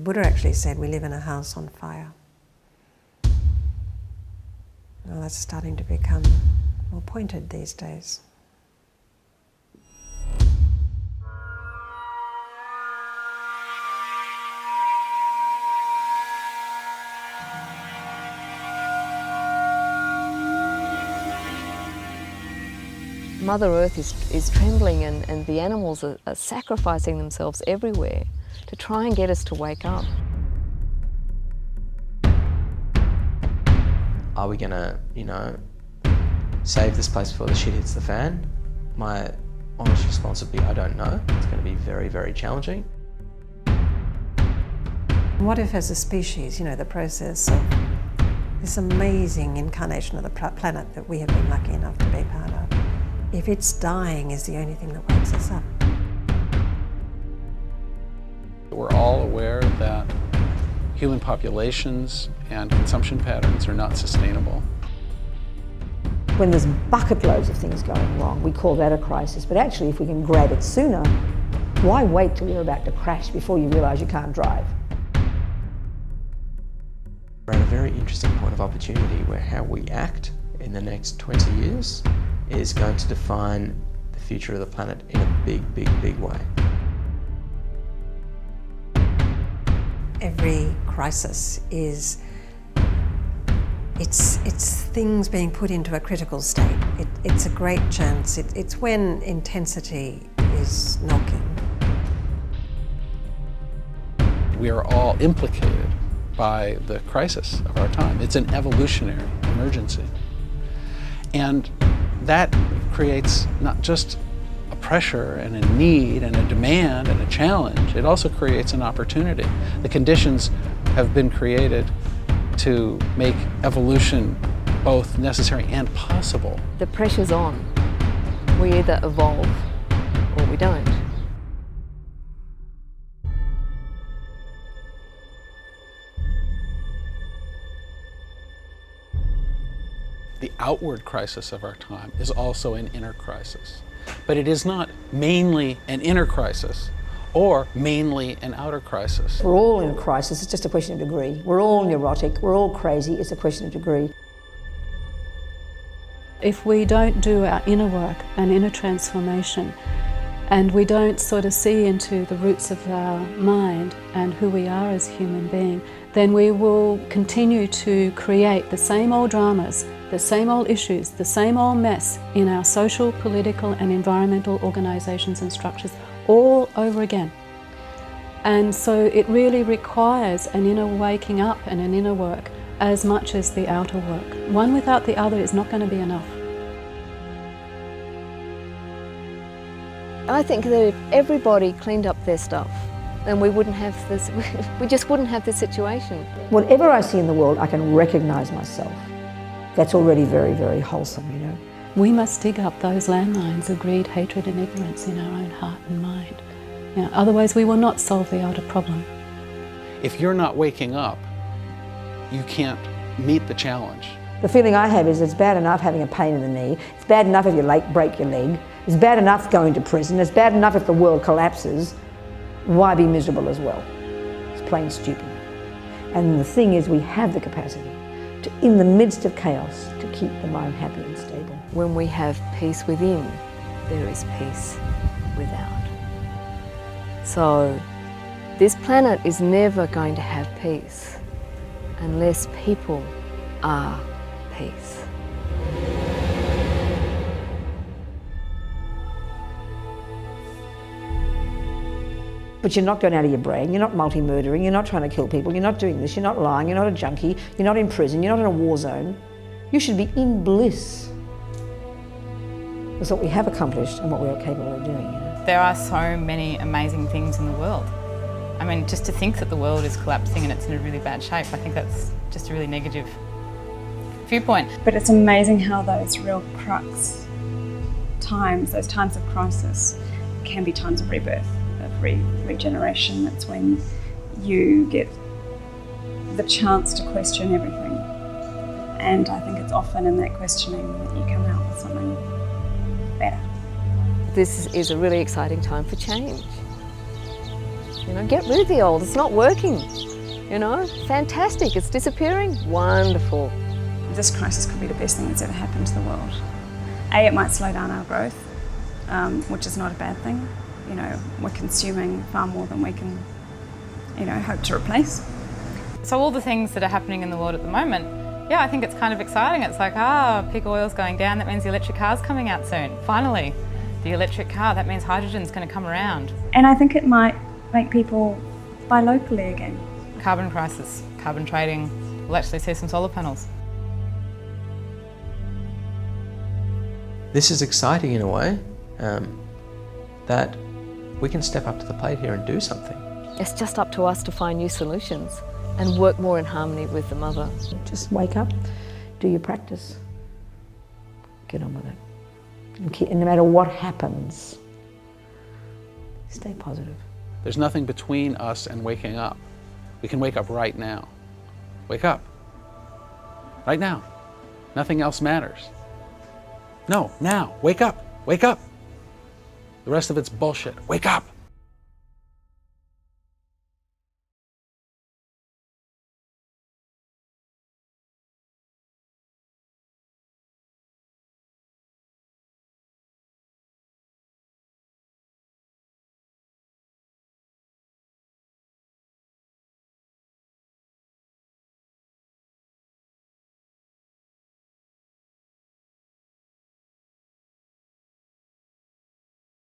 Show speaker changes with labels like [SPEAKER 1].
[SPEAKER 1] The Buddha actually said we live in a house on fire. Well, that's starting to become more pointed these days.
[SPEAKER 2] Mother Earth is trembling, and the animals are sacrificing themselves everywhere to try and get us to wake up.
[SPEAKER 3] Are we gonna, save this place before the shit hits the fan? My honest response would be, I don't know. It's gonna be very, very challenging.
[SPEAKER 1] What if as a species, the process of this amazing incarnation of the planet that we have been lucky enough to be part of, if its dying is the only thing that wakes us up?
[SPEAKER 4] We're all aware that human populations and consumption patterns are not sustainable.
[SPEAKER 5] When there's bucket loads of things going wrong, we call that a crisis. But actually, if we can grab it sooner, why wait till you're about to crash before you realise you can't drive?
[SPEAKER 3] We're at a very interesting point of opportunity where how we act in the next 20 years is going to define the future of the planet in a big, big, big way.
[SPEAKER 1] Every crisis is, it's things being put into a critical state. It's a great chance. It's when intensity is knocking.
[SPEAKER 4] We are all implicated by the crisis of our time. It's an evolutionary emergency. And that creates not just a pressure and a need and a demand and a challenge, it also creates an opportunity. The conditions have been created to make evolution both necessary and possible.
[SPEAKER 2] The pressure's on. We either evolve or we don't.
[SPEAKER 4] The outward crisis of our time is also an inner crisis. But it is not mainly an inner crisis or mainly an outer crisis.
[SPEAKER 5] We're all in a crisis, it's just a question of degree. We're all neurotic, we're all crazy, it's a question of degree.
[SPEAKER 6] If we don't do our inner work and inner transformation, and we don't sort of see into the roots of our mind and who we are as human beings, then we will continue to create the same old dramas, the same old issues, the same old mess in our social, political and environmental organisations and structures all over again. And so it really requires an inner waking up and an inner work as much as the outer work. One without the other is not going to be enough.
[SPEAKER 2] I think that if everybody cleaned up their stuff, then we wouldn't have this, we just wouldn't have this situation.
[SPEAKER 5] Whatever I see in the world, I can recognise myself. That's already very, very wholesome,
[SPEAKER 6] We must dig up those landmines of greed, hatred and ignorance in our own heart and mind. Otherwise we will not solve the outer problem.
[SPEAKER 4] If you're not waking up, you can't meet the challenge.
[SPEAKER 5] The feeling I have is it's bad enough having a pain in the knee, it's bad enough if you break your leg, it's bad enough going to prison, it's bad enough if the world collapses. Why be miserable as well? It's plain stupid. And the thing is, we have the capacity to, in the midst of chaos, to keep the mind happy and stable.
[SPEAKER 2] When we have peace within, there is peace without. So this planet is never going to have peace unless people are peace.
[SPEAKER 5] But you're not going out of your brain, you're not multi-murdering, you're not trying to kill people, you're not doing this, you're not lying, you're not a junkie, you're not in prison, you're not in a war zone. You should be in bliss. That's what we have accomplished and what we are capable of doing.
[SPEAKER 7] There are so many amazing things in the world. I mean, just to think that the world is collapsing and it's in a really bad shape, I think that's just a really negative viewpoint.
[SPEAKER 8] But it's amazing how those real crux times, those times of crisis, can be times of rebirth, of regeneration. That's when you get the chance to question everything. And I think it's often in that questioning that you come out with something better.
[SPEAKER 2] This is a really exciting time for change. You know, get rid of the old, it's not working. You know, fantastic, it's disappearing, wonderful.
[SPEAKER 8] This crisis could be the best thing that's ever happened to the world. It might slow down our growth, which is not a bad thing. You know, we're consuming far more than we can, you know, hope to replace.
[SPEAKER 7] So all the things that are happening in the world at the moment, yeah, I think it's kind of exciting. It's like, pig oil's going down, that means the electric car's coming out soon. Finally, the electric car, that means hydrogen's going to come around.
[SPEAKER 8] And I think it might make people buy locally again.
[SPEAKER 7] Carbon prices, carbon trading, we'll actually see some solar panels.
[SPEAKER 3] This is exciting in a way, that we can step up to the plate here and do something.
[SPEAKER 2] It's just up to us to find new solutions and work more in harmony with the mother.
[SPEAKER 5] Just wake up, do your practice, get on with it. And no matter what happens, stay positive.
[SPEAKER 4] There's nothing between us and waking up. We can wake up right now. Wake up. Right now. Nothing else matters. No, now. Wake up. Wake up. The rest of it's bullshit. Wake up.